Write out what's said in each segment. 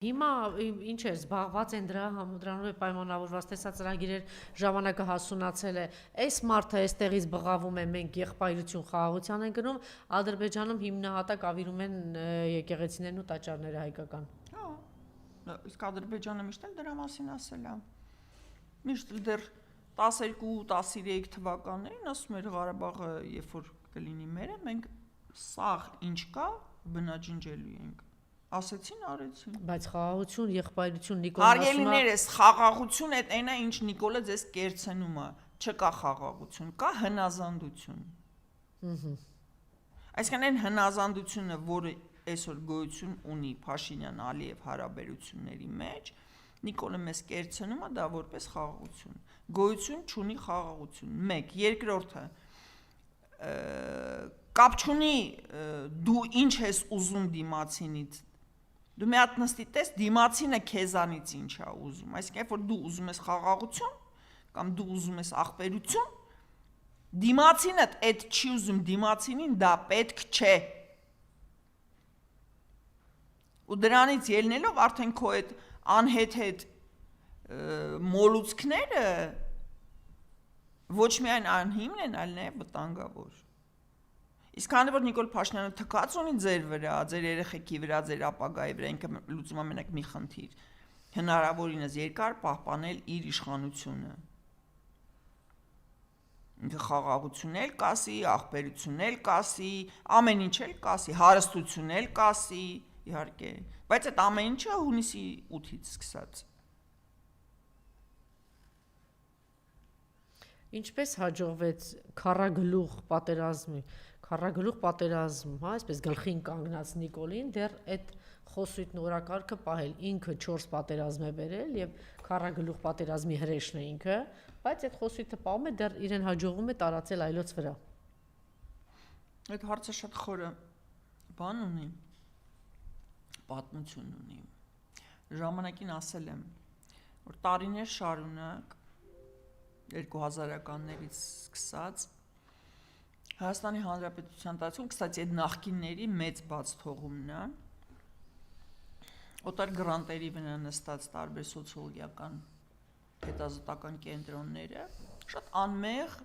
Հիմա ինչ է զբաղված են դրանով է պայմանավորված, տեսա ծրագիրեր ժամանակը հասունացել է, այս մարդը այստեղից բղավում է, մենք եղբայրություն խաղաղության են գնում, Ադրբեջանում հիմնահատակ ավիրում են եկեղեցիներն ու տաճարները հայկական։ Հա, իսկ Ադրբեջանը միշտ էլ դրա մասին ասել է։ Միշտ էլ դեռ 12-13 թվականներին ասում էր Ղարաբաղը, երբ որ կլինի մերը, մենք սաղ ինչ կա բնաջնջելու ենք։ Ասեցին, արեցին։ Բայց խաղաղություն, եղբայրություն, Նիկոլն Հարգելիներս, խաղաղություն է այնա, ինչ Նիկոլը ձեզ կերցնում է, չկա խաղաղություն, կա հնազանդություն։ Այսինքն այն հնազանդությունը, որը այսօր գոյություն ունի Փաշինյան-Ալիև հարաբերությունների մեջ, Նիկոլը մեզ կերցնում է դա որպես խաղաղություն։ Գոյություն չունի խաղաղություն։ 1, երկրորդը կապ չունի դու ինչ ես ուզում դիմացինից։ Դու մի հատ նստի տես դիմացինը քեզանից ինչ է ուզում, այսինքն երբ որ դու ուզում ես խաղաղություն կամ դու ուզում ես ախպերություն, դիմացինդ այդ չի ուզում, դիմացինին դա պետք չէ։ Ու դրանից ելնելով արդեն քո այդ անհեթեթ մոլուցքները ոչ միայն անհիմն են, այլ նաև վտանգավոր։ Իսկ քանի որ Նիկոլ Փաշինյանը թքած ունի ձեր վրա, ձեր երեխեքի վրա, ձեր ապագայի վրա, ինքը լուծում է մենակ մի խնդիր, հնարավորինս երկար պահպանել իր իշխանությունը։ Ինքը խաղաղություն էլ կասի, ախպերություն էլ կասի, ամեն ինչ էլ կասի, հարստություն էլ կասի, իհարկե, բայց այդ ամեն ինչը հունիսի 8-ից սկսած։ Ինչպես հաջողվեց քառագլուխ պատերազմ, հա, այսպես գլխին կանգնած Նիկոլին դեռ այդ խոսույթն օրակարգը պահել, ինքը 4 պատերազմ է բերել եւ քառագլուխ պատերազմի հրեշն է ինքը, բայց այդ խոսույթը պահում է դեռ իրեն հաջողվում է տարածել այլոց վրա։ Այդ հարցը շատ խորը բան ունի, պատմություն ունի։ Ժամանակին ասել եմ, որ տարիներ շարունակ 2000-ականներից սկսած Հայաստանի Հանրապետության տարածքում, կստացի այդ նախկինների մեծ բաց թողումն է, օտար գրանտերի վրա նստած տարբեր սոցիոլոգիական հետազոտական կենտրոնները շատ անմեղ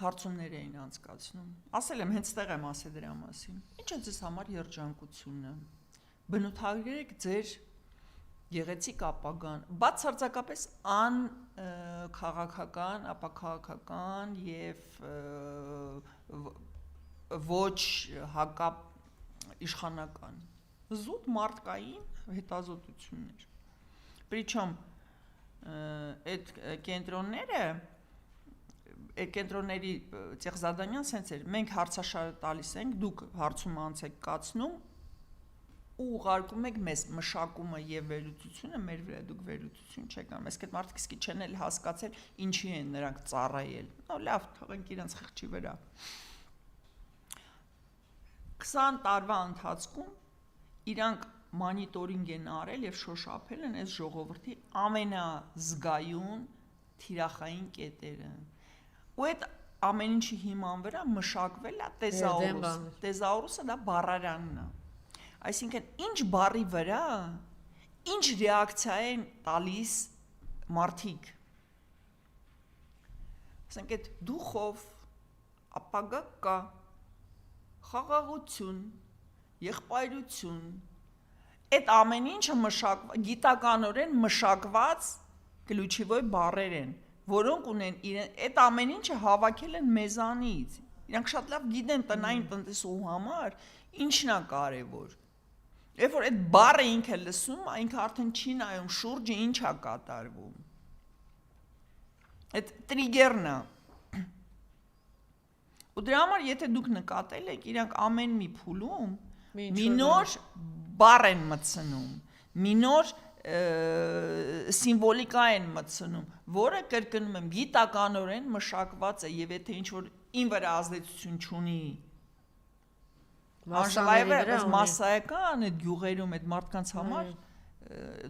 հարցումներ էին անցկացնում։ Ասել եմ, հենց տեղ եմ ասել դրա մասին։ Ինչ է ձեզ համար երջանկությունը։ Բնութագրեք ձեր գեղեցիկ ապագան, բացարձակապես քաղաքական, ապաքաղաքական եւ ոչ հակապ իշխանական, զուտ մարդկային հետազոտություններ։ Причем այդ կենտրոնների Ծեղզադանյան սենց էր, մենք հարցաշարը տալիս ենք, դուք հարցում անց եք կացնում ու ուղարկում եք մեզ մշակումը եւ վերլուծությունը մեր վրա դուք վերլուծություն չեք անում։ Այսինքն մարդիկ իսկի չեն էլ հասկացել ինչի են նրանք ծառայել։ Նո լավ, թողենք իրանց խղճի վրա։ 20 տարվա ընթացքում իրանք մոնիտորինգ են արել եւ շոշափել են այս ժողովրդի ամենազգայուն թիրախային կետերը։ Ու այդ ամեն ինչի հիման վրա մշակվել է տեզաուրուսը։ Տեզաուրուսը դա բառարանն է։ Այսինքն ինչ բառի վրա ինչ ռեակցիա են տալիս մարդիկ։ Ասենք այդ դուխով ապագա կա, խաղաղություն, եղբայրություն, այդ ամեն ինչը գիտականորեն մշակված կլուչիվոյ բառեր են, որոնք ունեն այդ ամեն ինչը հավաքել են մեզանից։ Իրանք շատ լավ գիտեն տնային տնտեսու համար ինչն է կարևոր։ Երբ որ այդ բառը ինքը լսում, ինքը արդեն չի նայում շուրջը ինչ է կատարվում։ Այդ տրիգերն է։ Ու դրա համար եթե դուք նկատել եք, իրանք ամեն մի փուլում մի նոր բառ են մտցնում, մի նոր սիմվոլիկա են մտցնում, որը կրկնում եմ գիտականորեն մշակված է եւ եթե ինչ որ ին վրա ազդեցություն չունի Անժելայվը մասսայական այդ գյուղերում այդ մարդկանց համար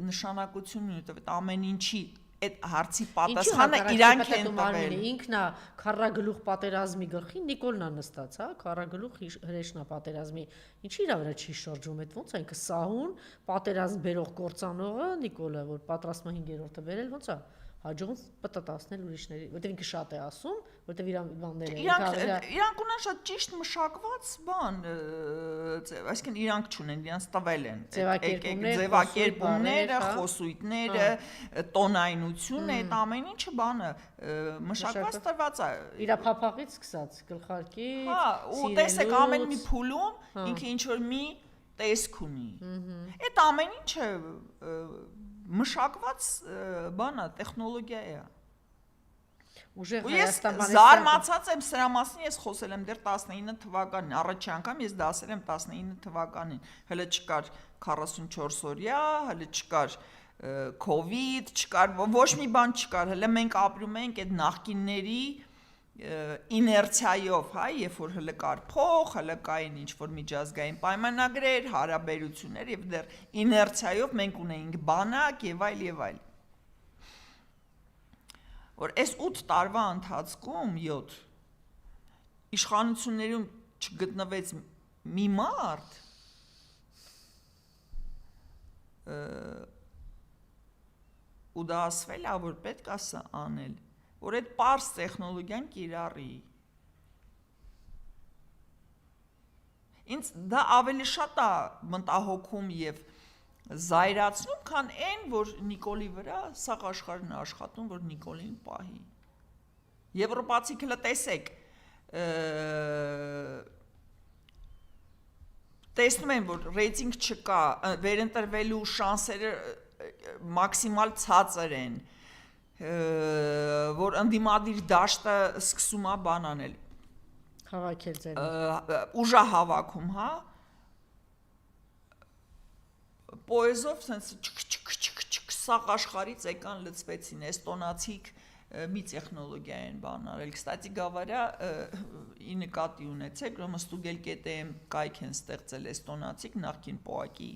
նշանակություն ունի, այդ ամեն ինչի այդ հարցի պատասխանը իրանք են տվել։ Ինքնա քարագլուխ պատերազմի գլխին Նիկոլն է նստած, հա, քարագլուխ հրեշնա պատերազմի։ Ինչի իրա վրա չի շրջում, այդ ոնց է ինքը սահուն պատերազմ բերող կործանողը Նիկոլը, որ պատրաստում է 5-րդը բերել, ոնց է հաջողում պատտասնել ուրիշների, որտեղ ինքը շատ է ասում, որտեղ իր բանները իրանք ունեն շատ ճիշտ մշակված բան, այսինքն իրանք չունեն, իրանք տվել են ձևակերպումները, խոսույթները, տոնայնությունը, այդ ամեն ինչը բանը մշակված տրված է։ Իր փափաղից սկսած գլխարկից, հա, ու տեսեք ամեն մի փուլում ինքը ինչ որ մի տեսք ունի։ Այդ ամեն ինչը մշակված բանա, տեխնոլոգիա է։ Ուժեղ Ես զարմացած եմ սրա մասին, ես խոսել եմ դեռ 19 թվականին, առաջի անգամ ես դասել եմ 19 թվականին, հələ չկար 44 օրյա, հələ չկար COVID, չկար, ոչ մի բան չկար, հələ մենք ապրում ենք այդ նախկինների իներցիայով, հա, երբ որ հələ կար փող, հələ կային ինչ-որ միջազգային պայմանագրեր, հարաբերություններ եւ դեռ իներցիայով մենք ունեինք բանակ եւ այլ։ Որ այս 8 տարվա ընթացքում 7 իշխանություններում չգտնվեց մի մարդ, ու դա ասվել է, որ պետք է սա անել, որ այդ պարզ տեխնոլոգիան կիրառի։ Ինձ դա ավելի շատ է մտահոգում եւ զայրացնում, քան այն, որ Նիկոլի վրա սաղ աշխարհն է աշխատում, որ Նիկոլին պահի։ Եվրոպացիք հələ տեսեք, տեսնում են, որ ռեյտինգ չկա, վերընտրվելու շանսերը մաքսիմալ ցածր են, որ ընդդիմադիր դաշտը սկսում է բան անել, հավաքել ձեր ուժա հավաքում, հա, պոեզով sense սաղ աշխարհից եկան լծվեցին, էստոնացիք մի տեխնոլոգիա են բան արել, կստատի գավարյա ի նկատի ունեցեք, რომ ստուգել.am կայք են ստեղծել էստոնացիք նախկին պոակի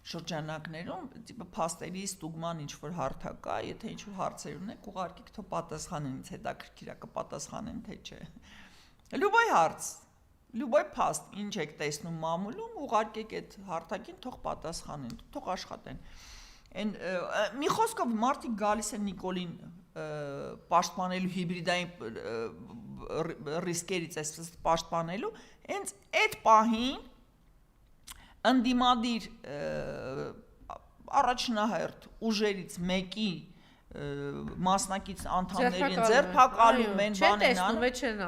շրջանակներում, տիպը փաստերի ստուգման ինչ-որ հարթակ կա, եթե ինչ-որ հարցեր ունեք, ուղարկեք, թող պատասխանեն, ինձ հետաքրքիր է կպատասխանեն, թե չէ։ Լուբոյ հարց, լուբոյ փաստ, ինչ եք տեսնում մամուլում, ուղարկեք այդ հարթակին, թող պատասխանեն, թող աշխատեն։ Մի խոսքով մարդիկ գալիս են Նիկոլին պաշտպանելու հիբրիդային ռիսկերից այսպես պաշտպանելու, հենց այդ պահին ընդդիմադիր առաջնահերթ ուժերից մեկի մասնակից անդամներին ձերբակալում են, բան են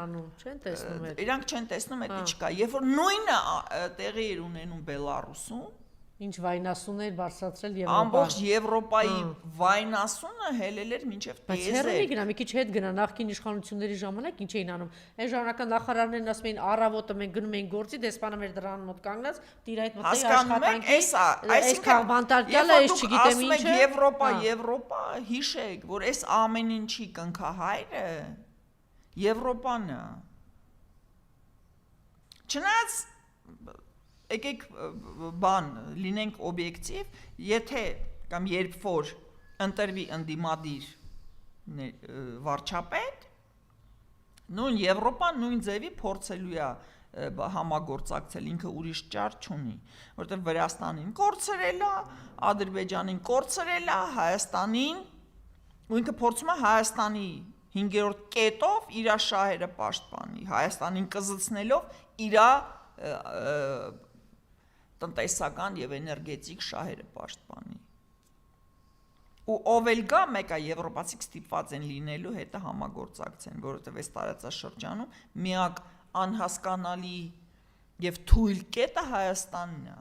անում, չեն տեսնում, իրանք չեն տեսնում, դա չկա, երբ որ նույնը տեղի էր ունենում Բելարուսում, ինչ վայնասուններ բարձրացրել Եվրոպան։ Ամբողջ Եվրոպայի վայնասունը հելել էր մինչև տեզեր։ Բայց հերրի գնա, մի քիչ հետ գնա նախկին իշխանությունների ժամանակ ինչ էին անում։ Այն ժամանակը նախարարներն ասում էին առավոտը մենք գնում ենք գործի, դեսպանը մեր դրան մոտ կանգնած, դիր այդ մոտ աշխատանքի, այս քաղբանտարկյալը, այս չգիտեմ ինչը։ Եվրոպա, հիշեք, որ այս ամեն ինչի կնքահայրը Եվրոպան է։ Չնայած եկեք բան լինենք օբյեկտիվ, եթե կամ երբ որ ընտրվի ընդդիմադիր վարչապետ, նույն Եվրոպան նույն ձևի փորձելու է համագործակցել, ինքը ուրիշ ճար չունի, որտեղ Վրաստանին կորցրել է, Ադրբեջանին կորցրել է, Հայաստանին, ու ինքը փորձում է Հայաստանի 5-րդ կետով իր շահերը պաշտպանի, Հայաստանին կզցնելով իր տնտեսական եւ էներգետիկ շահերը պաշտպանի։ Ու ով էլ գա, մեկը եվրոպացիք ստիպված են լինելու հետը համագործակցեն, որովհետեւ այս տարածաշրջանում միակ անհասկանալի եւ թույլ կետը Հայաստանն է։